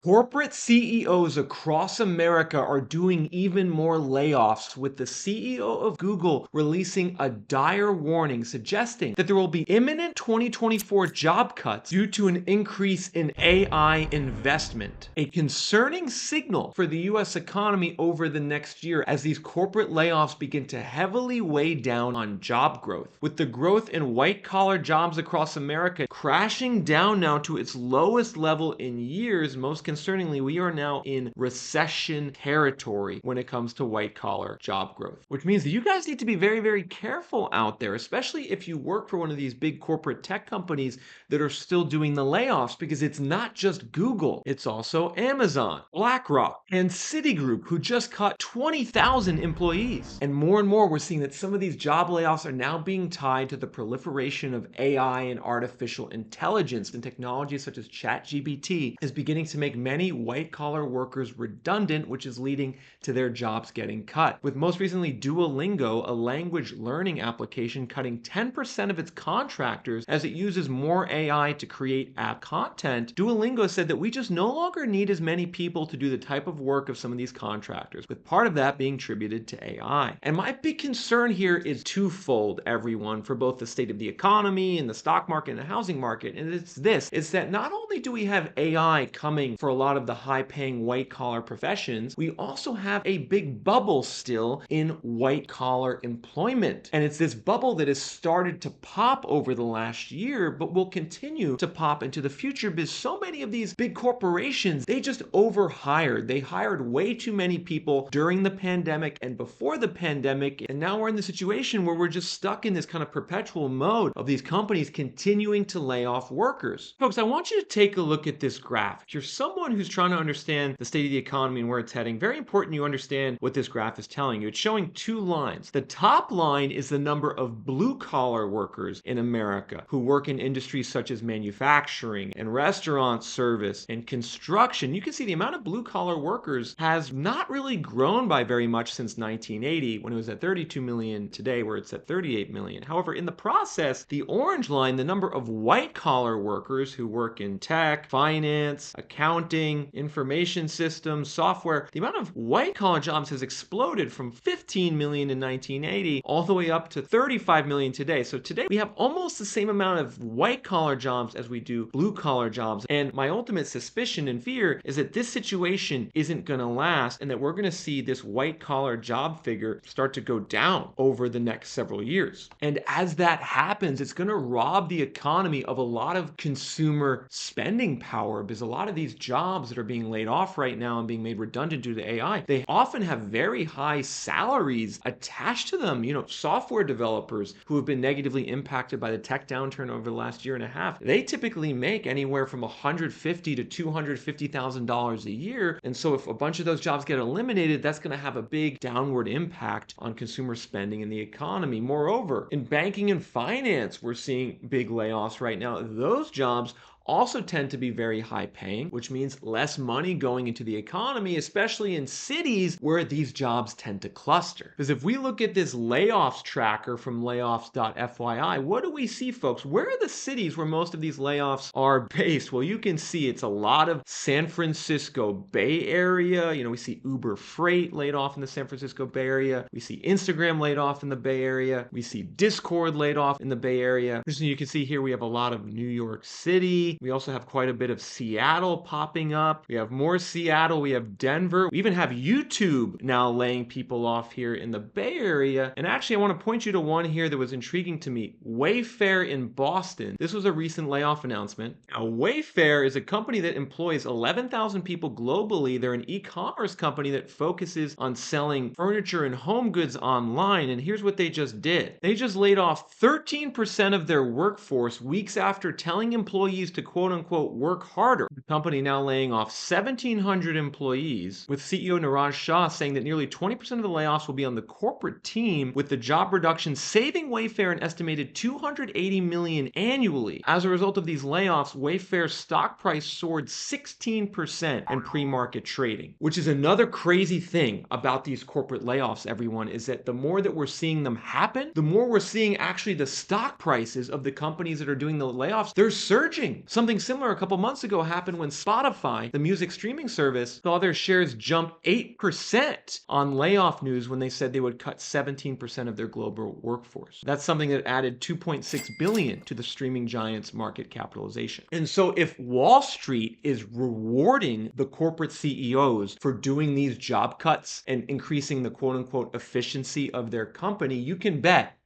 Corporate CEOs across America are doing even more layoffs, with the CEO of Google releasing a dire warning suggesting that there will be imminent 2024 job cuts due to an increase in AI investment. A concerning signal for the US economy over the next year as these corporate layoffs begin to heavily weigh down on job growth. With the growth in white-collar jobs across America crashing down now to its lowest level in years, most concerningly, we are now in recession territory when it comes to white collar job growth, which means that you guys need to be very, very careful out there, especially if you work for one of these big corporate tech companies that are still doing the layoffs, because it's not just Google, it's also Amazon, BlackRock, and Citigroup, who just cut 20,000 employees. And more, we're seeing that some of these job layoffs are now being tied to the proliferation of AI and artificial intelligence, and technologies such as ChatGBT is beginning to make many white-collar workers redundant, which is leading to their jobs getting cut. With most recently Duolingo, a language learning application, cutting 10% of its contractors as it uses more AI to create app content. Duolingo said that we just no longer need as many people to do the type of work of some of these contractors, with part of that being attributed to AI. And my big concern here is twofold, everyone, for both the state of the economy and the stock market and the housing market. And it's that not only do we have AI coming for a lot of the high-paying white-collar professions, we also have a big bubble still in white-collar employment. And it's this bubble that has started to pop over the last year, but will continue to pop into the future, because so many of these big corporations, they just overhired. They hired way too many people during the pandemic and before the pandemic, and now we're in the situation where we're just stuck in this kind of perpetual mode of these companies continuing to lay off workers. Folks, I want you to take a look at this graph. If you're someone who's trying to understand the state of the economy and where it's heading, very important you understand what this graph is telling you. It's showing two lines. The top line is the number of blue-collar workers in America who work in industries such as manufacturing and restaurant service and construction. You can see the amount of blue-collar workers has not really grown by very much since 1980, when it was at 32 million, today where it's at 38 million. However, in the process, the orange line, the number of white-collar workers who work in tech, finance, accounting, information systems, software, the amount of white-collar jobs has exploded from 15 million in 1980 all the way up to 35 million today. So today we have almost the same amount of white-collar jobs as we do blue-collar jobs. And my ultimate suspicion and fear is that this situation isn't going to last, and that we're going to see this white-collar job figure start to go down over the next several years. And as that happens, it's going to rob the economy of a lot of consumer spending power, because a lot of these jobs that are being laid off right now and being made redundant due to AI, they often have very high salaries attached to them. You know, software developers who have been negatively impacted by the tech downturn over the last year and a half, they typically make anywhere from $150,000 to $250,000 a year. And so if a bunch of those jobs get eliminated, that's going to have a big downward impact on consumer spending in the economy. Moreover, in banking and finance, we're seeing big layoffs right now. Those jobs also tend to be very high paying, which means less money going into the economy, especially in cities where these jobs tend to cluster. Because if we look at this layoffs tracker from layoffs.fyi, what do we see, folks? Where are the cities where most of these layoffs are based? Well, you can see it's a lot of San Francisco Bay Area. You know, we see Uber Freight laid off in the San Francisco Bay Area. We see Instagram laid off in the Bay Area. We see Discord laid off in the Bay Area. So you can see here we have a lot of New York City. We also have quite a bit of Seattle popping up. We have more Seattle. We have Denver. We even have YouTube now laying people off here in the Bay Area. And actually, I want to point you to one here that was intriguing to me. Wayfair in Boston. This was a recent layoff announcement. Now, Wayfair is a company that employs 11,000 people globally. They're an e-commerce company that focuses on selling furniture and home goods online. And here's what they just did. They just laid off 13% of their workforce weeks after telling employees to quote unquote work harder. The company now laying off 1,700 employees, with CEO Niraj Shah saying that nearly 20% of the layoffs will be on the corporate team, with the job reduction saving Wayfair an estimated $280 million annually. As a result of these layoffs, Wayfair's stock price soared 16% in pre-market trading, which is another crazy thing about these corporate layoffs, everyone, is that the more that we're seeing them happen, the more we're seeing actually the stock prices of the companies that are doing the layoffs, they're surging. Something similar a couple months ago happened when Spotify, the music streaming service, saw their shares jump 8% on layoff news when they said they would cut 17% of their global workforce. That's something that added 2.6 billion to the streaming giant's market capitalization. And so if Wall Street is rewarding the corporate CEOs for doing these job cuts and increasing the quote unquote efficiency of their company, you can bet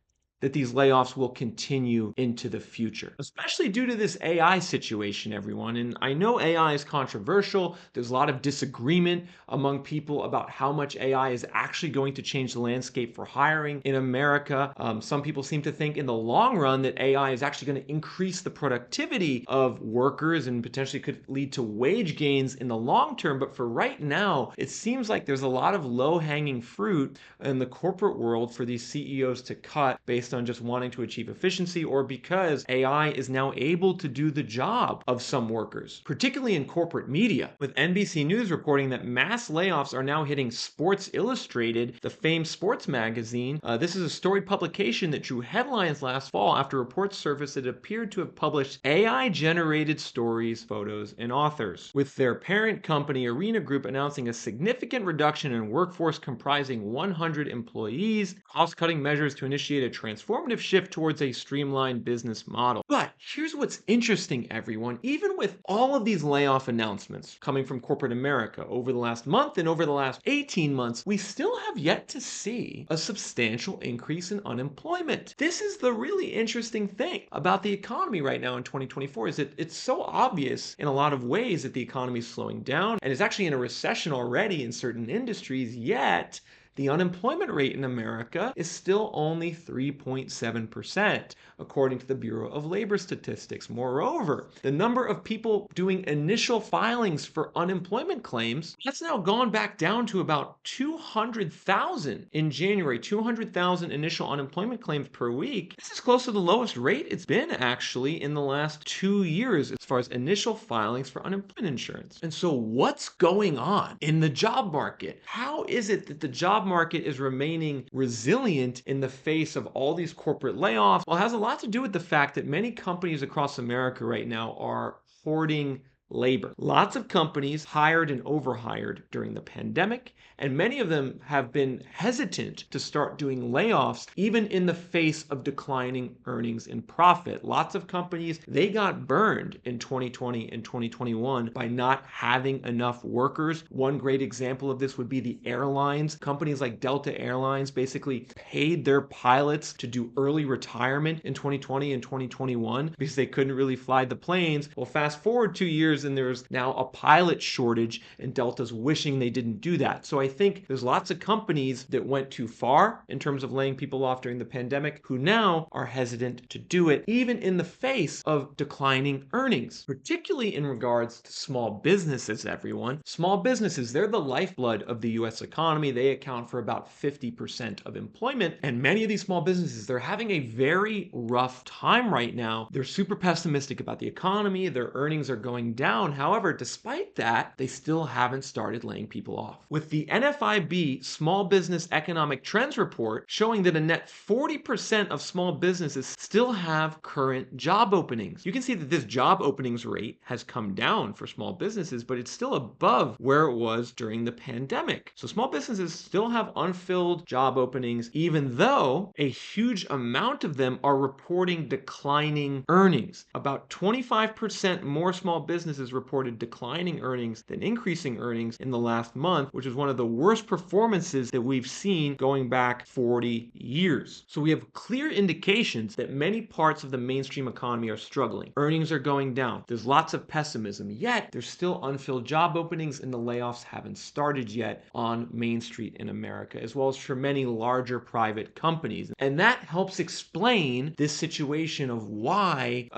that these layoffs will continue into the future, especially due to this AI situation, everyone. And I know AI is controversial. There's a lot of disagreement among people about how much AI is actually going to change the landscape for hiring in America. Some people seem to think in the long run that AI is actually going to increase the productivity of workers and potentially could lead to wage gains in the long term. But for right now, it seems like there's a lot of low-hanging fruit in the corporate world for these CEOs to cut based on just wanting to achieve efficiency, or because AI is now able to do the job of some workers, particularly in corporate media, with NBC News reporting that mass layoffs are now hitting Sports Illustrated, the famed sports magazine. This is a storied publication that drew headlines last fall after reports surfaced that it appeared to have published AI-generated stories, photos, and authors, with their parent company Arena Group announcing a significant reduction in workforce comprising 100 employees, cost-cutting measures to initiate a transformative shift towards a streamlined business model. But here's what's interesting, everyone. Even with all of these layoff announcements coming from corporate America over the last month and over the last 18 months, we still have yet to see a substantial increase in unemployment. This is the really interesting thing about the economy right now in 2024, is that it's so obvious in a lot of ways that the economy is slowing down and is actually in a recession already in certain industries, yet the unemployment rate in America is still only 3.7%, according to the Bureau of Labor Statistics. Moreover, the number of people doing initial filings for unemployment claims, that's now gone back down to about 200,000 in January, 200,000 initial unemployment claims per week. This is close to the lowest rate it's been actually in the last 2 years as far as initial filings for unemployment insurance. And so what's going on in the job market? How is it that the job market is remaining resilient in the face of all these corporate layoffs? Well, it has a lot to do with the fact that many companies across America right now are hoarding labor. Lots of companies hired and overhired during the pandemic, and many of them have been hesitant to start doing layoffs even in the face of declining earnings and profit. Lots of companies, they got burned in 2020 and 2021 by not having enough workers. One great example of this would be the airlines. Companies like Delta Airlines basically paid their pilots to do early retirement in 2020 and 2021 because they couldn't really fly the planes. Well, fast forward 2 years and there's now a pilot shortage, and Delta's wishing they didn't do that. So I think there's lots of companies that went too far in terms of laying people off during the pandemic who now are hesitant to do it, even in the face of declining earnings, particularly in regards to small businesses, everyone. Small businesses, they're the lifeblood of the US economy. They account for about 50% of employment, and many of these small businesses, they're having a very rough time right now. They're super pessimistic about the economy. Their earnings are going down. However, despite that, they still haven't started laying people off. With the NFIB Small Business Economic Trends Report showing that a net 40% of small businesses still have current job openings. You can see that this job openings rate has come down for small businesses, but it's still above where it was during the pandemic. So small businesses still have unfilled job openings, even though a huge amount of them are reporting declining earnings. About 25% more small businesses reported declining earnings than increasing earnings in the last month, which is one of the worst performances that we've seen going back 40 years. So we have clear indications that many parts of the mainstream economy are struggling. Earnings are going down. There's lots of pessimism, yet there's still unfilled job openings, and the layoffs haven't started yet on Main Street in America, as well as for many larger private companies. And that helps explain this situation of why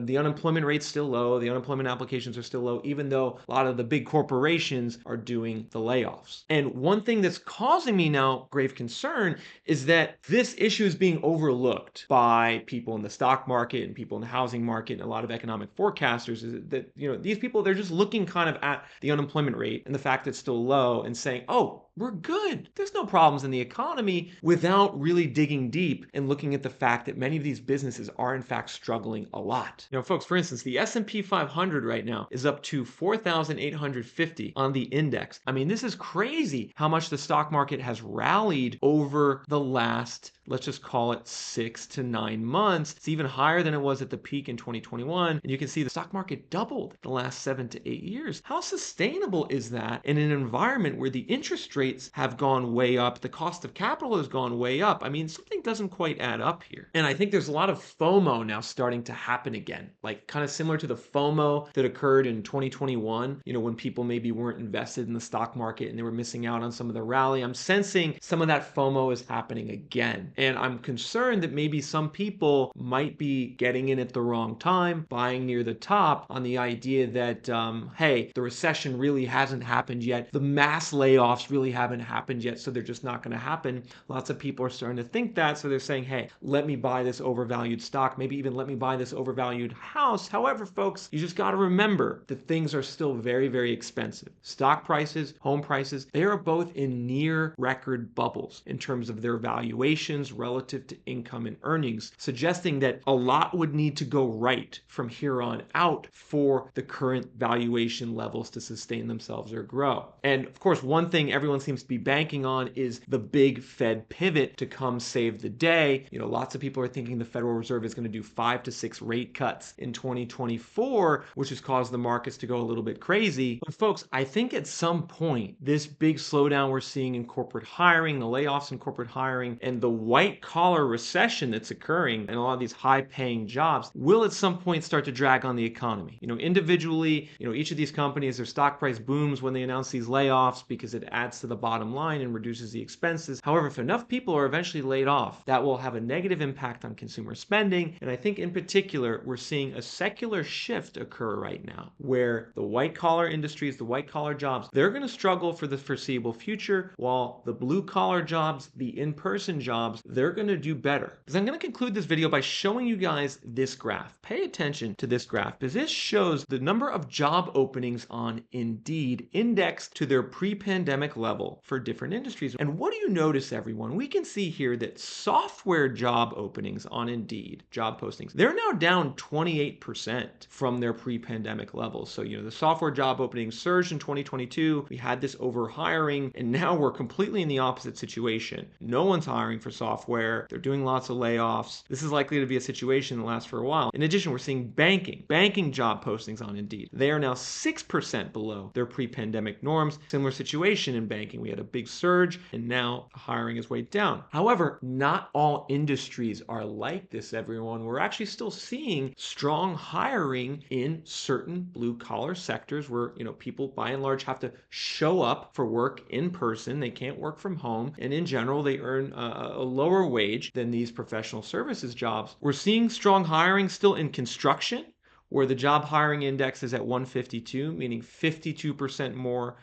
the unemployment rate's still low, the unemployment applications are still low, even though a lot of the big corporations are doing the layoffs. And one thing that's causing me now grave concern is that this issue is being overlooked by people in the stock market and people in the housing market and a lot of economic forecasters, is that, these people, they're just looking kind of at the unemployment rate and the fact that it's still low and saying, oh, we're good. There's no problems in the economy, without really digging deep and looking at the fact that many of these businesses are in fact struggling a lot. Folks, for instance, the S&P 500 right now is up to 4,850 on the index. I mean, this is crazy how much the stock market has rallied over the last, let's just call it 6 to 9 months. It's even higher than it was at the peak in 2021. And you can see the stock market doubled the last 7 to 8 years. How sustainable is that in an environment where the interest rates have gone way up, the cost of capital has gone way up? I mean, something doesn't quite add up here. And I think there's a lot of FOMO now starting to happen again, like kind of similar to the FOMO that occurred in 2021, when people maybe weren't invested in the stock market and they were missing out on some of the rally. I'm sensing some of that FOMO is happening again. And I'm concerned that maybe some people might be getting in at the wrong time, buying near the top on the idea that, hey, the recession really hasn't happened yet. The mass layoffs really haven't happened yet, so they're just not going to happen. Lots of people are starting to think that, so they're saying, hey, let me buy this overvalued stock, maybe even let me buy this overvalued house. However, folks, you just got to remember that things are still very, very expensive. Stock prices, home prices, they are both in near record bubbles in terms of their valuations relative to income and earnings, suggesting that a lot would need to go right from here on out for the current valuation levels to sustain themselves or grow. And of course, one thing everyone seems to be banking on is the big Fed pivot to come save the day. Lots of people are thinking the Federal Reserve is going to do 5 to 6 rate cuts in 2024, which has caused the markets to go a little bit crazy. But folks, I think at some point, this big slowdown we're seeing in corporate hiring, the layoffs in corporate hiring, and the white collar recession that's occurring and a lot of these high paying jobs will at some point start to drag on the economy. Individually, each of these companies, their stock price booms when they announce these layoffs because it adds to the bottom line and reduces the expenses. However, if enough people are eventually laid off, that will have a negative impact on consumer spending. And I think in particular, we're seeing a secular shift occur right now where the white collar industries, the white collar jobs, they're going to struggle for the foreseeable future, while the blue collar jobs, the in-person jobs, they're going to do better. Because I'm going to conclude this video by showing you guys this graph. Pay attention to this graph because this shows the number of job openings on Indeed indexed to their pre-pandemic level for different industries. And what do you notice, everyone? We can see here that software job openings on Indeed, job postings, they're now down 28% from their pre-pandemic levels. So, the software job openings surged in 2022. We had this over hiring, and now we're completely in the opposite situation. No one's hiring for software. They're doing lots of layoffs. This is likely to be a situation that lasts for a while. In addition, we're seeing banking job postings on Indeed. They are now 6% below their pre-pandemic norms. Similar situation in banking. We had a big surge, and now hiring is way down. However, not all industries are like this, everyone. We're actually still seeing strong hiring in certain blue-collar sectors where, people by and large have to show up for work in person. They can't work from home, and in general, they earn a lower wage than these professional services jobs. We're seeing strong hiring still in construction, where the job hiring index is at 152, meaning 52% more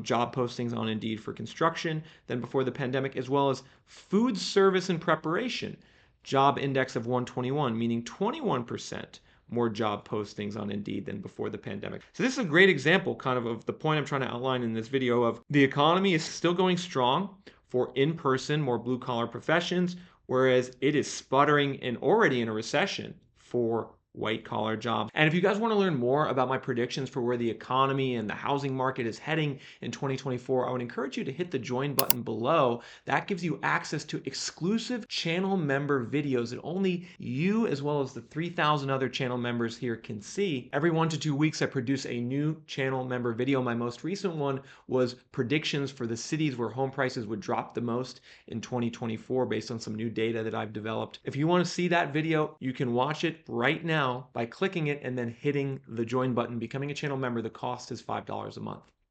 job postings on Indeed for construction than before the pandemic, as well as food service and preparation, job index of 121, meaning 21% more job postings on Indeed than before the pandemic. So this is a great example of the point I'm trying to outline in this video of the economy is still going strong for in-person, more blue-collar professions, whereas it is sputtering and already in a recession for white collar jobs. And if you guys want to learn more about my predictions for where the economy and the housing market is heading in 2024, I would encourage you to hit the join button below. That gives you access to exclusive channel member videos that only you, as well as the 3,000 other channel members here, can see. Every 1 to 2 weeks, I produce a new channel member video. My most recent one was predictions for the cities where home prices would drop the most in 2024 based on some new data that I've developed. If you want to see that video, you can watch it right now by clicking it and then hitting the join button, becoming a channel member. The cost is $5 a month.